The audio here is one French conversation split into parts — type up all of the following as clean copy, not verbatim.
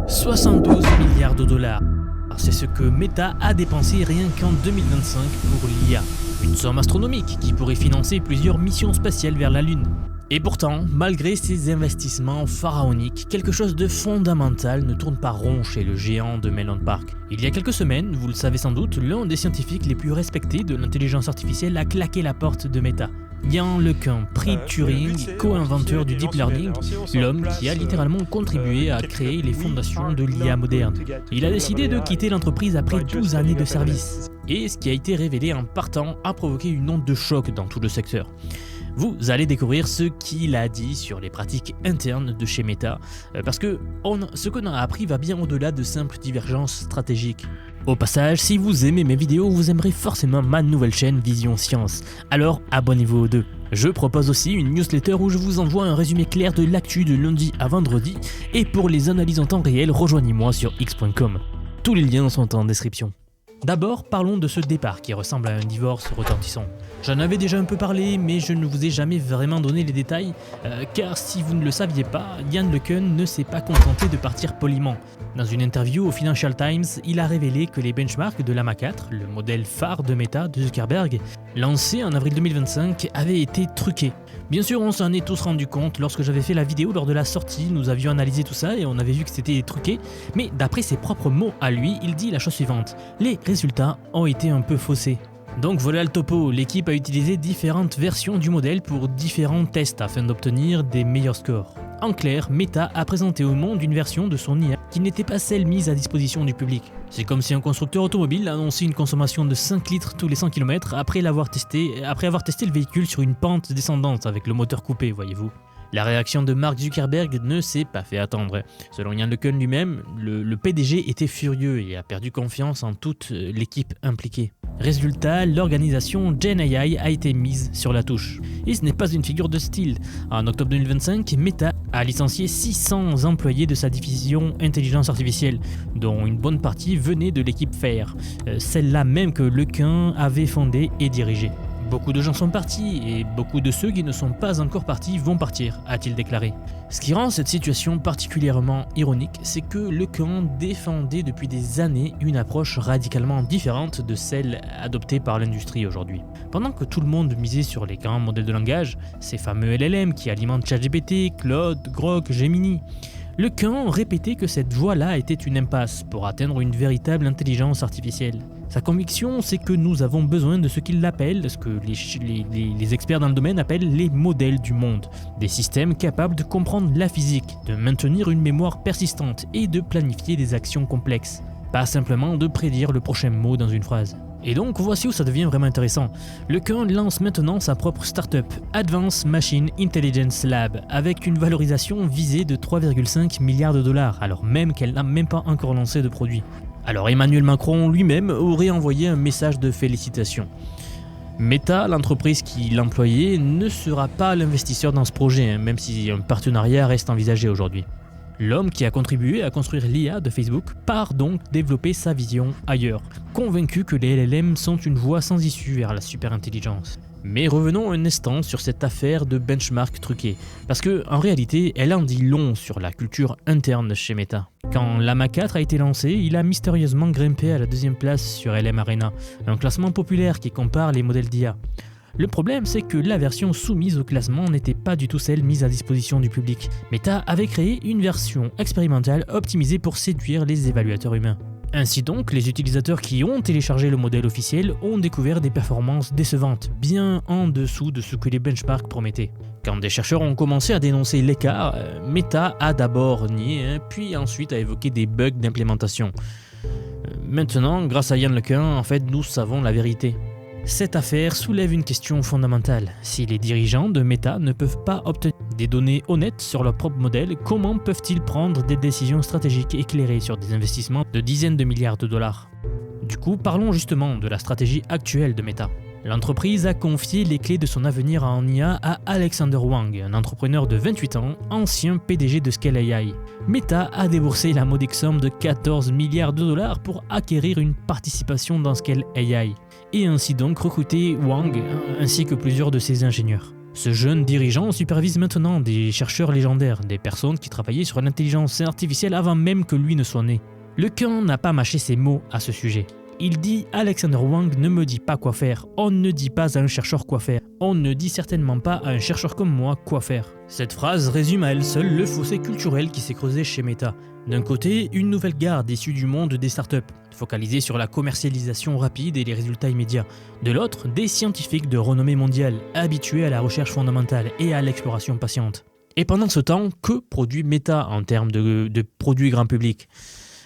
72 milliards de dollars. C'est ce que Meta a dépensé rien qu'en 2025 pour l'IA. Une somme astronomique qui pourrait financer plusieurs missions spatiales vers la Lune. Et pourtant, malgré ces investissements pharaoniques, quelque chose de fondamental ne tourne pas rond chez le géant de Menlo Park. Il y a quelques semaines, vous le savez sans doute, l'un des scientifiques les plus respectés de l'intelligence artificielle a claqué la porte de Meta. Ian LeCun, prix Turing, co-inventeur du Deep Learning, l'homme qui a littéralement contribué à créer les fondations de l'IA moderne. Il a décidé de quitter l'entreprise après 12 années de service. Et ce qui a été révélé en partant a provoqué une onde de choc dans tout le secteur. Vous allez découvrir ce qu'il a dit sur les pratiques internes de chez Meta, parce que ce qu'on a appris va bien au-delà de simples divergences stratégiques. Au passage, si vous aimez mes vidéos, vous aimerez forcément ma nouvelle chaîne Vision Science, alors abonnez-vous aux deux. Je propose aussi une newsletter où je vous envoie un résumé clair de l'actu de lundi à vendredi, et pour les analyses en temps réel, rejoignez-moi sur x.com. Tous les liens sont en description. D'abord, parlons de ce départ qui ressemble à un divorce retentissant. J'en avais déjà un peu parlé, mais je ne vous ai jamais vraiment donné les détails, car si vous ne le saviez pas, Ian LeCun ne s'est pas contenté de partir poliment. Dans une interview au Financial Times, il a révélé que les benchmarks de Llama 4, le modèle phare de Meta de Zuckerberg, lancé en avril 2025, avaient été truqués. Bien sûr, on s'en est tous rendu compte lorsque j'avais fait la vidéo lors de la sortie, nous avions analysé tout ça et on avait vu que c'était truqué, mais d'après ses propres mots à lui, il dit la chose suivante: les résultats ont été un peu faussés. Donc voilà le topo, l'équipe a utilisé différentes versions du modèle pour différents tests afin d'obtenir des meilleurs scores. En clair, Meta a présenté au monde une version de son IA qui n'était pas celle mise à disposition du public. C'est comme si un constructeur automobile annonçait une consommation de 5 litres tous les 100 km après avoir testé le véhicule sur une pente descendante avec le moteur coupé, voyez-vous. La réaction de Mark Zuckerberg ne s'est pas fait attendre. Selon Ian LeCun lui-même, le PDG était furieux et a perdu confiance en toute l'équipe impliquée. Résultat, l'organisation GenAI a été mise sur la touche. Et ce n'est pas une figure de style. En octobre 2025, Meta a licencié 600 employés de sa division intelligence artificielle, dont une bonne partie venait de l'équipe FAIR, celle-là même que LeCun avait fondée et dirigée. Beaucoup de gens sont partis et beaucoup de ceux qui ne sont pas encore partis vont partir, a-t-il déclaré. Ce qui rend cette situation particulièrement ironique, c'est que LeCun défendait depuis des années une approche radicalement différente de celle adoptée par l'industrie aujourd'hui. Pendant que tout le monde misait sur les grands modèles de langage, ces fameux LLM qui alimentent ChatGPT, Claude, Grok, Gemini, LeCun répétait que cette voie-là était une impasse pour atteindre une véritable intelligence artificielle. Sa conviction, c'est que nous avons besoin de ce qu'il appelle, ce que les experts dans le domaine appellent les modèles du monde. Des systèmes capables de comprendre la physique, de maintenir une mémoire persistante et de planifier des actions complexes. Pas simplement de prédire le prochain mot dans une phrase. Et donc voici où ça devient vraiment intéressant. LeCun lance maintenant sa propre startup, Advanced Machine Intelligence Lab, avec une valorisation visée de 3,5 milliards de dollars, alors même qu'elle n'a même pas encore lancé de produit. Alors Emmanuel Macron lui-même aurait envoyé un message de félicitations. Meta, l'entreprise qui l'employait, ne sera pas l'investisseur dans ce projet, même si un partenariat reste envisagé aujourd'hui. L'homme qui a contribué à construire l'IA de Facebook part donc développer sa vision ailleurs, convaincu que les LLM sont une voie sans issue vers la superintelligence. Mais revenons un instant sur cette affaire de benchmark truqué, parce que en réalité, elle en dit long sur la culture interne chez Meta. Quand Llama 4 a été lancé, il a mystérieusement grimpé à la 2e place sur LM Arena, un classement populaire qui compare les modèles d'IA. Le problème, c'est que la version soumise au classement n'était pas du tout celle mise à disposition du public. Meta avait créé une version expérimentale optimisée pour séduire les évaluateurs humains. Ainsi donc, les utilisateurs qui ont téléchargé le modèle officiel ont découvert des performances décevantes, bien en dessous de ce que les benchmarks promettaient. Quand des chercheurs ont commencé à dénoncer l'écart, Meta a d'abord nié, puis ensuite a évoqué des bugs d'implémentation. Maintenant, grâce à Ian LeCun, en fait, nous savons la vérité. Cette affaire soulève une question fondamentale. Si les dirigeants de Meta ne peuvent pas obtenir des données honnêtes sur leur propre modèle, comment peuvent-ils prendre des décisions stratégiques éclairées sur des investissements de dizaines de milliards de dollars ? Du coup, parlons justement de la stratégie actuelle de Meta. L'entreprise a confié les clés de son avenir en IA à Alexander Wang, un entrepreneur de 28 ans, ancien PDG de Scale AI. Meta a déboursé la modique somme de 14 milliards de dollars pour acquérir une participation dans Scale AI, et ainsi donc recruter Wang ainsi que plusieurs de ses ingénieurs. Ce jeune dirigeant supervise maintenant des chercheurs légendaires, des personnes qui travaillaient sur l'intelligence artificielle avant même que lui ne soit né. Lequin n'a pas mâché ses mots à ce sujet. Il dit « Alexander Wang ne me dit pas quoi faire, on ne dit pas à un chercheur quoi faire, on ne dit certainement pas à un chercheur comme moi quoi faire ». Cette phrase résume à elle seule le fossé culturel qui s'est creusé chez Meta. D'un côté, une nouvelle garde issue du monde des startups, focalisée sur la commercialisation rapide et les résultats immédiats. De l'autre, des scientifiques de renommée mondiale, habitués à la recherche fondamentale et à l'exploration patiente. Et pendant ce temps, que produit Meta en termes de produits grand public ?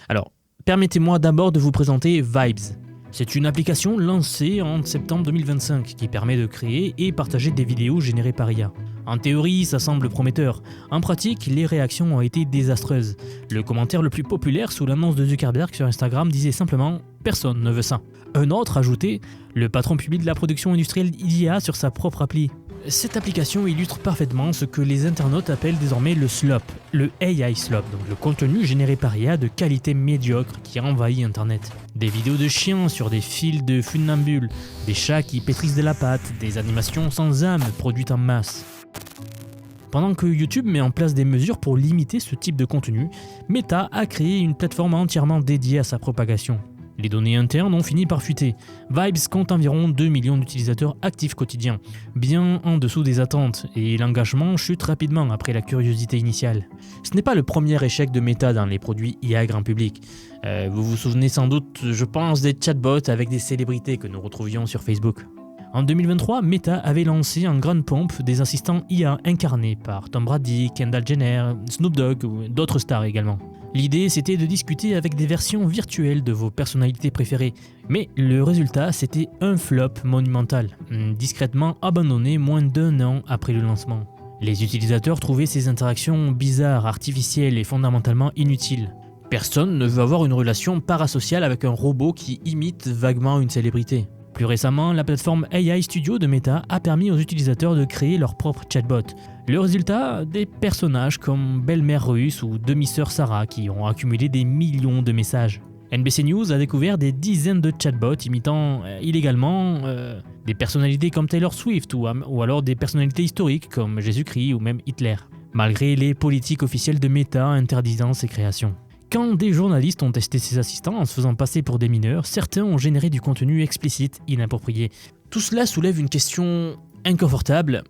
Alors, permettez-moi d'abord de vous présenter Vibes. C'est une application lancée en septembre 2025 qui permet de créer et partager des vidéos générées par IA. En théorie, ça semble prometteur. En pratique, les réactions ont été désastreuses. Le commentaire le plus populaire sous l'annonce de Zuckerberg sur Instagram disait simplement « Personne ne veut ça ». Un autre ajoutait « Le patron publie de la production industrielle d'IA sur sa propre appli ». Cette application illustre parfaitement ce que les internautes appellent désormais le slop, le AI slop, donc le contenu généré par IA de qualité médiocre qui envahit Internet. Des vidéos de chiens sur des fils de funambules, des chats qui pétrissent de la pâte, des animations sans âme produites en masse. Pendant que YouTube met en place des mesures pour limiter ce type de contenu, Meta a créé une plateforme entièrement dédiée à sa propagation. Les données internes ont fini par fuiter. Vibes compte environ 2 millions d'utilisateurs actifs quotidiens, bien en dessous des attentes, et l'engagement chute rapidement après la curiosité initiale. Ce n'est pas le premier échec de Meta dans les produits IA grand public. Vous vous souvenez sans doute, je pense, des chatbots avec des célébrités que nous retrouvions sur Facebook. En 2023, Meta avait lancé en grande pompe des assistants IA incarnés par Tom Brady, Kendall Jenner, Snoop Dogg ou d'autres stars également. L'idée, c'était de discuter avec des versions virtuelles de vos personnalités préférées. Mais le résultat, c'était un flop monumental, discrètement abandonné moins d'1 an après le lancement. Les utilisateurs trouvaient ces interactions bizarres, artificielles et fondamentalement inutiles. Personne ne veut avoir une relation parasociale avec un robot qui imite vaguement une célébrité. Plus récemment, la plateforme AI Studio de Meta a permis aux utilisateurs de créer leur propre chatbot. Le résultat, des personnages comme Belle-Mère Russe ou Demi-Sœur Sarah qui ont accumulé des millions de messages. NBC News a découvert des dizaines de chatbots imitant illégalement des personnalités comme Taylor Swift ou alors des personnalités historiques comme Jésus-Christ ou même Hitler, malgré les politiques officielles de Meta interdisant ces créations. Quand des journalistes ont testé ces assistants en se faisant passer pour des mineurs, certains ont généré du contenu explicite, inapproprié. Tout cela soulève une question inconfortable.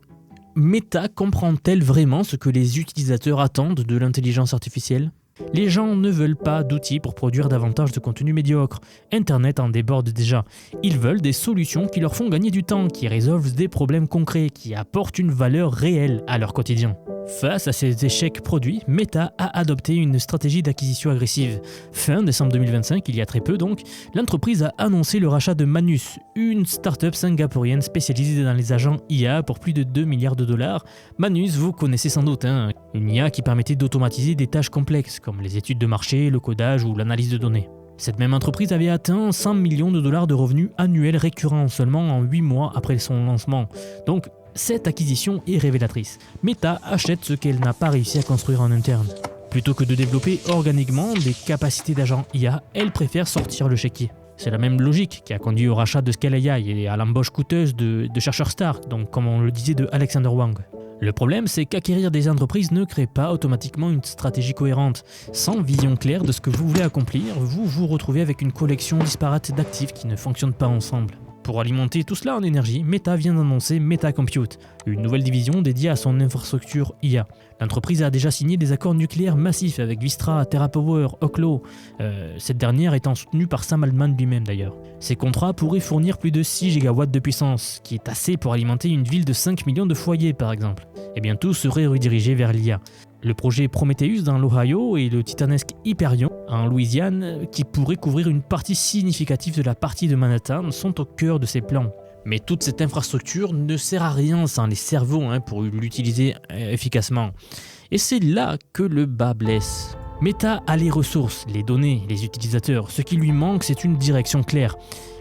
Meta comprend-elle vraiment ce que les utilisateurs attendent de l'intelligence artificielle ? Les gens ne veulent pas d'outils pour produire davantage de contenu médiocre. Internet en déborde déjà. Ils veulent des solutions qui leur font gagner du temps, qui résolvent des problèmes concrets, qui apportent une valeur réelle à leur quotidien. Face à ces échecs produits, Meta a adopté une stratégie d'acquisition agressive. Fin décembre 2025, il y a très peu donc, l'entreprise a annoncé le rachat de Manus, une start-up singapourienne spécialisée dans les agents IA pour plus de 2 milliards de dollars. Manus, vous connaissez sans doute, une IA qui permettait d'automatiser des tâches complexes comme les études de marché, le codage ou l'analyse de données. Cette même entreprise avait atteint 100 millions de dollars de revenus annuels récurrents seulement en 8 mois après son lancement. Donc, cette acquisition est révélatrice. Meta achète ce qu'elle n'a pas réussi à construire en interne. Plutôt que de développer organiquement des capacités d'agent IA, elle préfère sortir le chéquier. C'est la même logique qui a conduit au rachat de Scale AI et à l'embauche coûteuse de chercheurs stars, donc comme on le disait de Alexander Wang. Le problème, c'est qu'acquérir des entreprises ne crée pas automatiquement une stratégie cohérente. Sans vision claire de ce que vous voulez accomplir, vous vous retrouvez avec une collection disparate d'actifs qui ne fonctionnent pas ensemble. Pour alimenter tout cela en énergie, Meta vient d'annoncer Meta Compute, une nouvelle division dédiée à son infrastructure IA. L'entreprise a déjà signé des accords nucléaires massifs avec Vistra, TerraPower, Oklo, cette dernière étant soutenue par Sam Altman lui-même d'ailleurs. Ces contrats pourraient fournir plus de 6 gigawatts de puissance, qui est assez pour alimenter une ville de 5 millions de foyers par exemple. Et bien tout serait redirigé vers l'IA. Le projet Prometheus dans l'Ohio et le titanesque Hyperion en Louisiane, qui pourrait couvrir une partie significative de la partie de Manhattan, sont au cœur de ces plans. Mais toute cette infrastructure ne sert à rien sans les cerveaux pour l'utiliser efficacement. Et c'est là que le bas blesse. Meta a les ressources, les données, les utilisateurs. Ce qui lui manque, c'est une direction claire.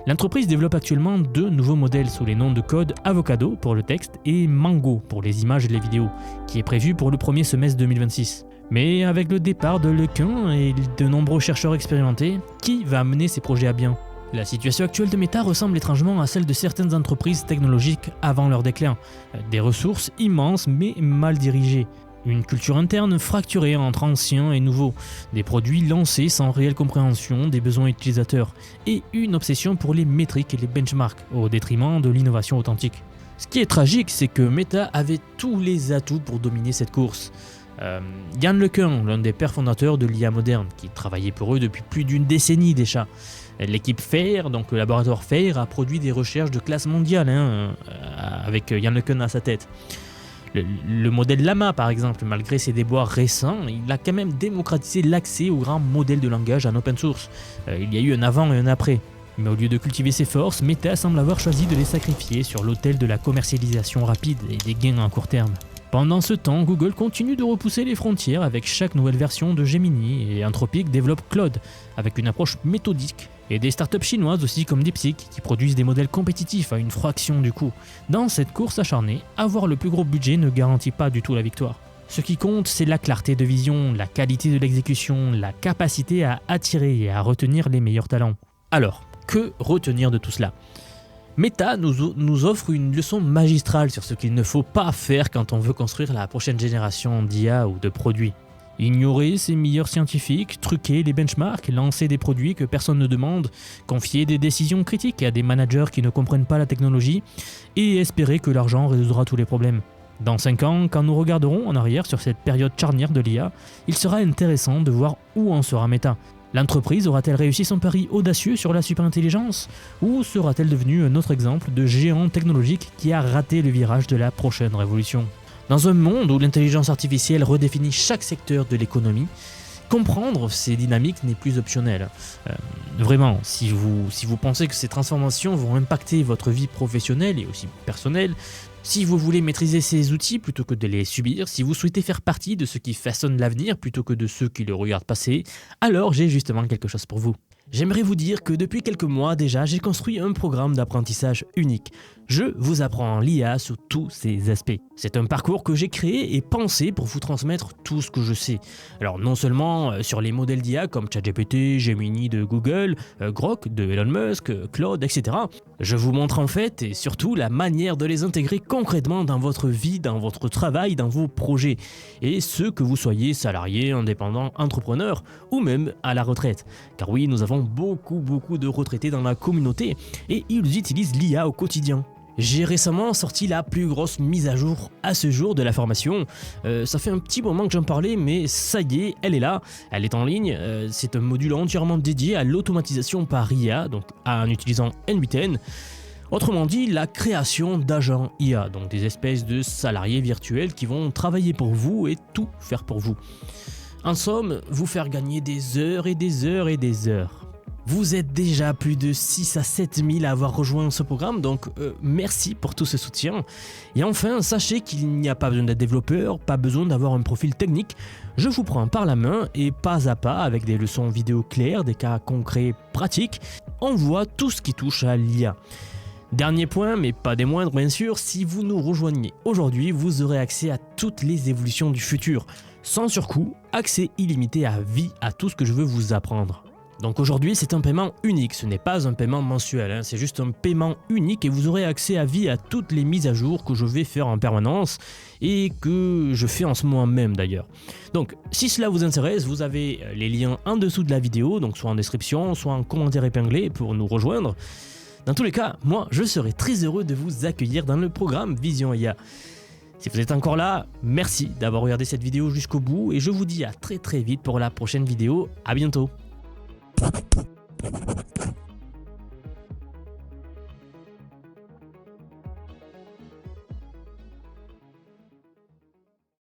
L'entreprise développe actuellement 2 nouveaux modèles sous les noms de code Avocado pour le texte et Mango pour les images et les vidéos, qui est prévu pour le premier semestre 2026. Mais avec le départ de Lequin et de nombreux chercheurs expérimentés, qui va mener ces projets à bien ? La situation actuelle de Meta ressemble étrangement à celle de certaines entreprises technologiques avant leur déclin. Des ressources immenses mais mal dirigées. Une culture interne fracturée entre anciens et nouveaux, des produits lancés sans réelle compréhension des besoins utilisateurs, et une obsession pour les métriques et les benchmarks, au détriment de l'innovation authentique. Ce qui est tragique, c'est que Meta avait tous les atouts pour dominer cette course. Yann LeCun, l'un des pères fondateurs de l'IA moderne, qui travaillait pour eux depuis plus d'une décennie déjà. L'équipe FAIR, donc le laboratoire FAIR, a produit des recherches de classe mondiale, avec Yann LeCun à sa tête. Le modèle Llama, par exemple, malgré ses déboires récents, il a quand même démocratisé l'accès aux grands modèles de langage en open source. Il y a eu un avant et un après. Mais au lieu de cultiver ses forces, Meta semble avoir choisi de les sacrifier sur l'autel de la commercialisation rapide et des gains à court terme. Pendant ce temps, Google continue de repousser les frontières avec chaque nouvelle version de Gemini et Anthropic développe Claude avec une approche méthodique. Et des startups chinoises aussi comme DeepSeek qui produisent des modèles compétitifs à une fraction du coût. Dans cette course acharnée, avoir le plus gros budget ne garantit pas du tout la victoire. Ce qui compte, c'est la clarté de vision, la qualité de l'exécution, la capacité à attirer et à retenir les meilleurs talents. Alors, que retenir de tout cela ? Meta nous offre une leçon magistrale sur ce qu'il ne faut pas faire quand on veut construire la prochaine génération d'IA ou de produits. Ignorer ses meilleurs scientifiques, truquer les benchmarks, lancer des produits que personne ne demande, confier des décisions critiques à des managers qui ne comprennent pas la technologie et espérer que l'argent résoudra tous les problèmes. Dans 5 ans, quand nous regarderons en arrière sur cette période charnière de l'IA, il sera intéressant de voir où en sera Meta. L'entreprise aura-t-elle réussi son pari audacieux sur la superintelligence ou sera-t-elle devenue un autre exemple de géant technologique qui a raté le virage de la prochaine révolution ? Dans un monde où l'intelligence artificielle redéfinit chaque secteur de l'économie, comprendre ces dynamiques n'est plus optionnel. Vraiment, si vous pensez que ces transformations vont impacter votre vie professionnelle et aussi personnelle, si vous voulez maîtriser ces outils plutôt que de les subir, si vous souhaitez faire partie de ceux qui façonnent l'avenir plutôt que de ceux qui le regardent passer, alors j'ai justement quelque chose pour vous. J'aimerais vous dire que depuis quelques mois déjà, j'ai construit un programme d'apprentissage unique. Je vous apprends l'IA sous tous ses aspects. C'est un parcours que j'ai créé et pensé pour vous transmettre tout ce que je sais. Alors non seulement sur les modèles d'IA comme ChatGPT, Gemini de Google, Grok de Elon Musk, Claude, etc. Je vous montre en fait et surtout la manière de les intégrer concrètement dans votre vie, dans votre travail, dans vos projets. Et ce que vous soyez salarié, indépendant, entrepreneur ou même à la retraite. Car oui, nous avons beaucoup de retraités dans la communauté et ils utilisent l'IA au quotidien. J'ai récemment sorti la plus grosse mise à jour à ce jour de la formation. Ça fait un petit moment que j'en parlais, mais ça y est, elle est là, elle est en ligne. C'est un module entièrement dédié à l'automatisation par IA, donc en utilisant N8N. Autrement dit, la création d'agents IA, donc des espèces de salariés virtuels qui vont travailler pour vous et tout faire pour vous. En somme, vous faire gagner des heures et des heures et des heures. Vous êtes déjà plus de 6 à 7 000 à avoir rejoint ce programme, donc merci pour tout ce soutien. Et enfin, sachez qu'il n'y a pas besoin d'être développeur, pas besoin d'avoir un profil technique. Je vous prends par la main et pas à pas, avec des leçons vidéo claires, des cas concrets pratiques, on voit tout ce qui touche à l'IA. Dernier point, mais pas des moindres bien sûr, si vous nous rejoignez aujourd'hui, vous aurez accès à toutes les évolutions du futur. Sans surcoût, accès illimité à vie à tout ce que je veux vous apprendre. Donc aujourd'hui, c'est un paiement unique, ce n'est pas un paiement mensuel, c'est juste un paiement unique et vous aurez accès à vie à toutes les mises à jour que je vais faire en permanence et que je fais en ce moment même d'ailleurs. Donc si cela vous intéresse, vous avez les liens en dessous de la vidéo, donc soit en description, soit en commentaire épinglé pour nous rejoindre. Dans tous les cas, moi je serai très heureux de vous accueillir dans le programme Vision IA. Si vous êtes encore là, merci d'avoir regardé cette vidéo jusqu'au bout et je vous dis à très vite pour la prochaine vidéo. À bientôt.